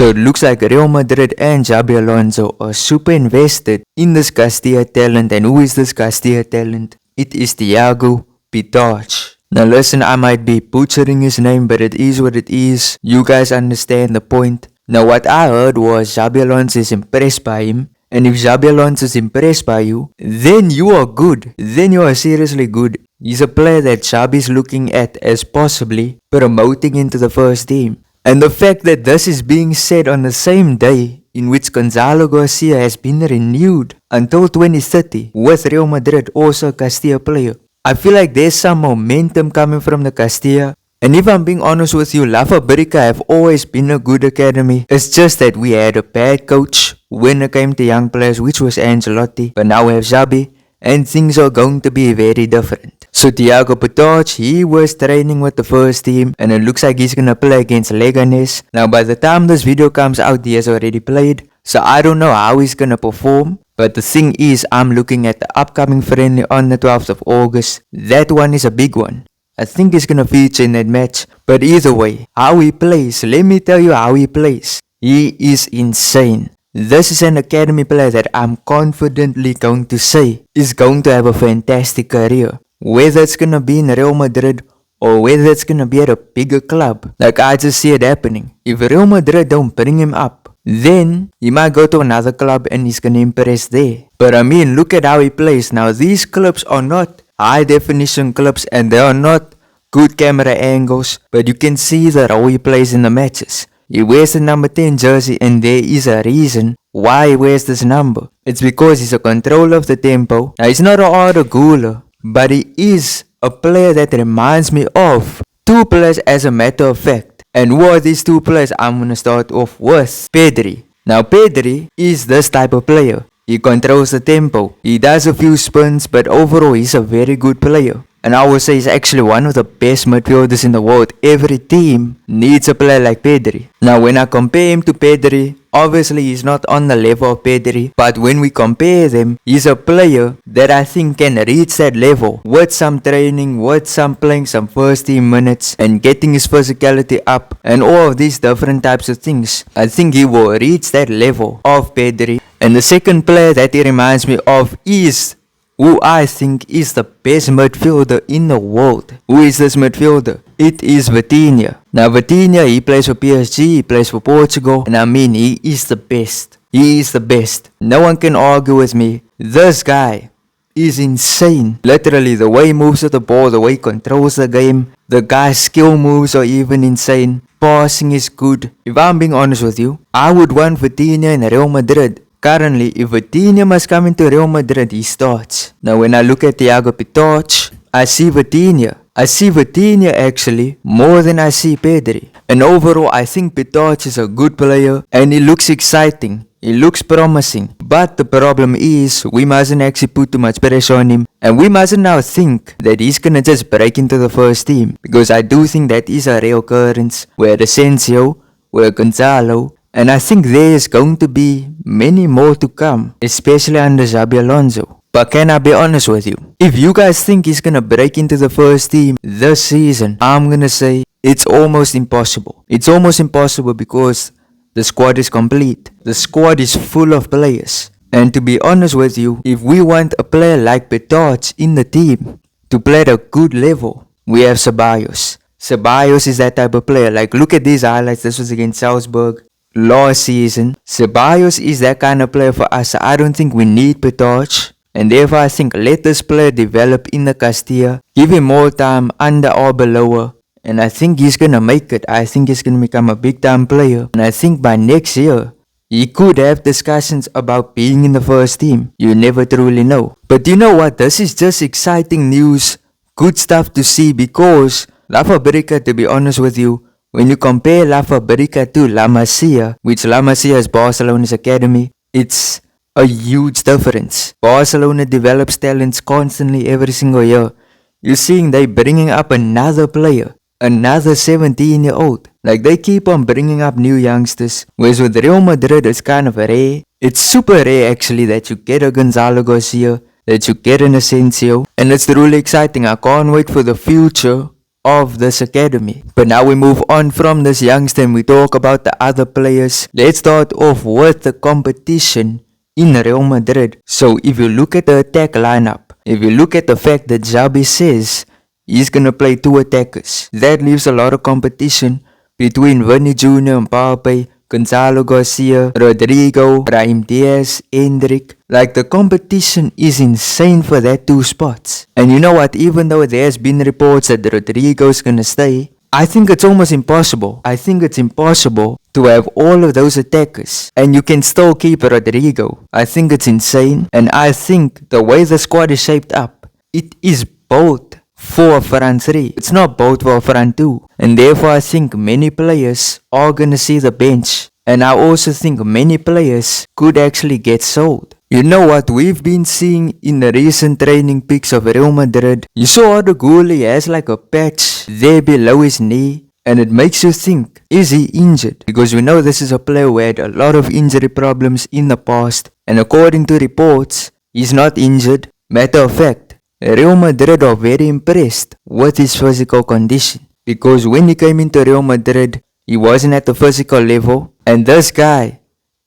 So it looks like Real Madrid and Xabi Alonso are super invested in this Castilla talent. And who is this Castilla talent? It is Thiago Pitarch. Now listen, I might be butchering his name, but it is what it is. You guys understand the point. Now what I heard was Xabi Alonso is impressed by him. And if Xabi Alonso is impressed by you, then you are good. Then you are seriously good. He's a player that Xabi is looking at as possibly promoting into the first team. And the fact that this is being said on the same day in which Gonzalo Garcia has been renewed until 2030 with Real Madrid, also a Castilla player. I feel like there's some momentum coming from the Castilla. And if I'm being honest with you, La Fabrica have always been a good academy. It's just that we had a bad coach when it came to young players, which was Ancelotti. But now we have Xabi, and things are going to be very different. So Thiago Pitarch, he was training with the first team, and it looks like he's gonna play against Leganes. Now by the time this video comes out, he has already played. So I don't know how he's gonna perform. But the thing is, I'm looking at the upcoming friendly on the 12th of August. That one is a big one. I think he's gonna feature in that match. But either way, how he plays, let me tell you how he plays. He is insane. This is an academy player that I'm confidently going to say is going to have a fantastic career. Whether it's gonna be in Real Madrid or whether it's gonna be at a bigger club. Like I just see it happening. If Real Madrid don't bring him up, then he might go to another club and he's gonna impress there. But I mean, look at how he plays. Now these clips are not high definition clips and they are not good camera angles, but you can see that how he plays in the matches. He wears the number 10 jersey and there is a reason why he wears this number. It's because he's a controller of the tempo. Now he's not an Arda Güler, but he is a player that reminds me of two players as a matter of fact. And who are these two players? I'm gonna start off with Pedri. Now Pedri is this type of player. He controls the tempo. He does a few spins, but overall he's a very good player. And I would say he's actually one of the best midfielders in the world. Every team needs a player like Pedri. Now when I compare him to Pedri, obviously he's not on the level of Pedri. But when we compare them, he's a player that I think can reach that level. With some training, with some playing some first team minutes and getting his physicality up and all of these different types of things. I think he will reach that level of Pedri. And the second player that he reminds me of is who I think is the best midfielder in the world. Who is this midfielder? It is Vitinha. Now Vitinha, he plays for PSG, he plays for Portugal, and I mean he is the best. He is the best. No one can argue with me. This guy is insane. Literally, the way he moves with the ball, the way he controls the game, the guy's skill moves are even insane. Passing is good. If I'm being honest with you, I would want Vitinha in Real Madrid. Currently, if Vitinha must come into Real Madrid, he starts. Now when I look at Thiago Pitarch, I see Vitinha. I see Vitinha actually more than I see Pedri. And overall, I think Pitarch is a good player and he looks exciting. He looks promising. But the problem is, we mustn't actually put too much pressure on him. And we mustn't now think that he's gonna just break into the first team. Because I do think that is a rare occurrence where Asensio, where Gonzalo, and I think there is going to be many more to come, especially under Xabi Alonso. But can I be honest with you? If you guys think he's gonna break into the first team this season, I'm gonna say it's almost impossible. It's almost impossible because the squad is complete. The squad is full of players. And to be honest with you, if we want a player like Pitarch in the team to play at a good level, we have Ceballos. Ceballos is that type of player. Like look at these highlights. This was against Salzburg last season. Ceballos is that kind of player for us. I don't think we need Pitarch. And therefore I think let this player develop in the Castilla. Give him more time under Arbeloa. And I think he's gonna make it. I think he's gonna become a big time player. And I think by next year, he could have discussions about being in the first team. You never truly know. But you know what? This is just exciting news. Good stuff to see because La Fabrica, to be honest with you, when you compare La Fabrica to La Masia, which La Masia is Barcelona's academy, it's a huge difference. Barcelona develops talents constantly every single year. You're seeing they bringing up another player, another 17-year-old. Like they keep on bringing up new youngsters. Whereas with Real Madrid, it's kind of rare. It's super rare actually that you get a Gonzalo Garcia, that you get an Asensio. And it's really exciting. I can't wait for the future of this academy. But now we move on from this youngster and we talk about the other players. Let's start off with the competition in Real Madrid. So if you look at the attack lineup, if you look at the fact that Xabi says he's gonna play 2 attackers, that leaves a lot of competition between Vini Jr., Mbappe, Gonzalo Garcia, Rodrigo, Brahim Diaz, Endrick. Like, the competition is insane for that 2 spots. And you know what, even though there's been reports that Rodrigo's gonna stay, I think it's almost impossible. I think it's impossible to have all of those attackers and you can still keep Rodrigo. I think it's insane, and I think the way the squad is shaped up, it is built for a front 3. It's not built for a front 2. And therefore I think many players are gonna see the bench. And I also think many players could actually get sold. You know what we've been seeing in the recent training pics of Real Madrid? You saw Arda Güler has like a patch there below his knee. And it makes you think, is he injured? Because we know this is a player who had a lot of injury problems in the past. And according to reports, he's not injured. Matter of fact, Real Madrid are very impressed with his physical condition. Because when he came into Real Madrid, he wasn't at the physical level. And this guy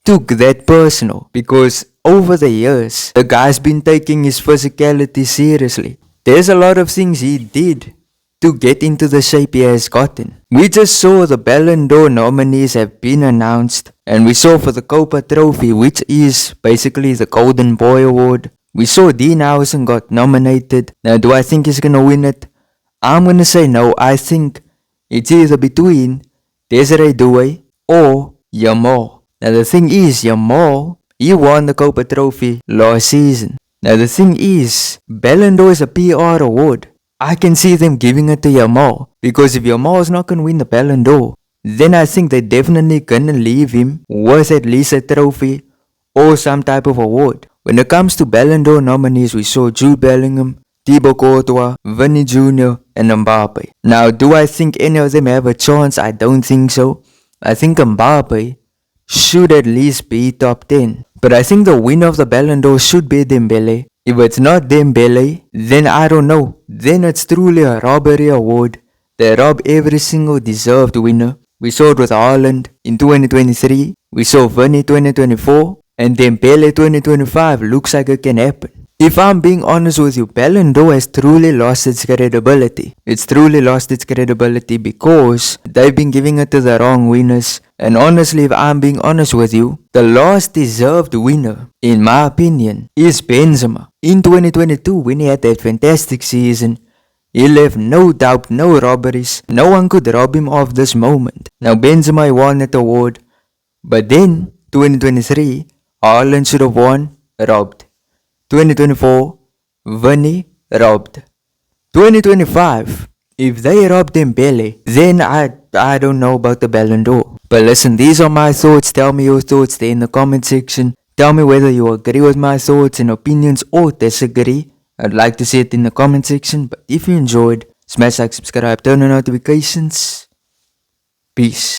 took that personal. Because over the years, the guy's been taking his physicality seriously. There's a lot of things he did to get into the shape he has gotten. We just saw the Ballon d'Or nominees have been announced. And we saw for the Copa Trophy, which is basically the Golden Boy Award, we saw Dean Housen got nominated. Now, do I think he's gonna win it? I'm gonna say no. I think it's either between Desiree Doué or Yamal. Now, the thing is, Yamal, he won the Copa Trophy last season. Now, the thing is, Ballon d'Or is a PR award. I can see them giving it to Yamal. Because if Yamal is not gonna win the Ballon d'Or, then I think they're definitely gonna leave him with at least a trophy or some type of award. When it comes to Ballon d'Or nominees, we saw Jude Bellingham, Thibaut Courtois, Vini Jr. and Mbappe. Now, do I think any of them have a chance? I don't think so. I think Mbappe should at least be top 10. But I think the winner of the Ballon d'Or should be Dembele. If it's not Dembele, then I don't know. Then it's truly a robbery award. They rob every single deserved winner. We saw it with Haaland in 2023. We saw Vini 2024. And Dembele 2025 looks like it can happen. If I'm being honest with you, Ballon d'Or has truly lost its credibility. It's truly lost its credibility because they've been giving it to the wrong winners. And honestly, if I'm being honest with you, the last deserved winner, in my opinion, is Benzema. In 2022, when he had that fantastic season, he left no doubt, no robberies. No one could rob him of this moment. Now, Benzema won that award. But then, 2023, Haaland should have won, robbed. 2024, Vini, robbed. 2025, if they rob Dembele, then I don't know about the Ballon d'Or. But listen, these are my thoughts. Tell me your thoughts there in the comment section. Tell me whether you agree with my thoughts and opinions or disagree. I'd like to see it in the comment section. But if you enjoyed, smash like, subscribe, turn on notifications. Peace.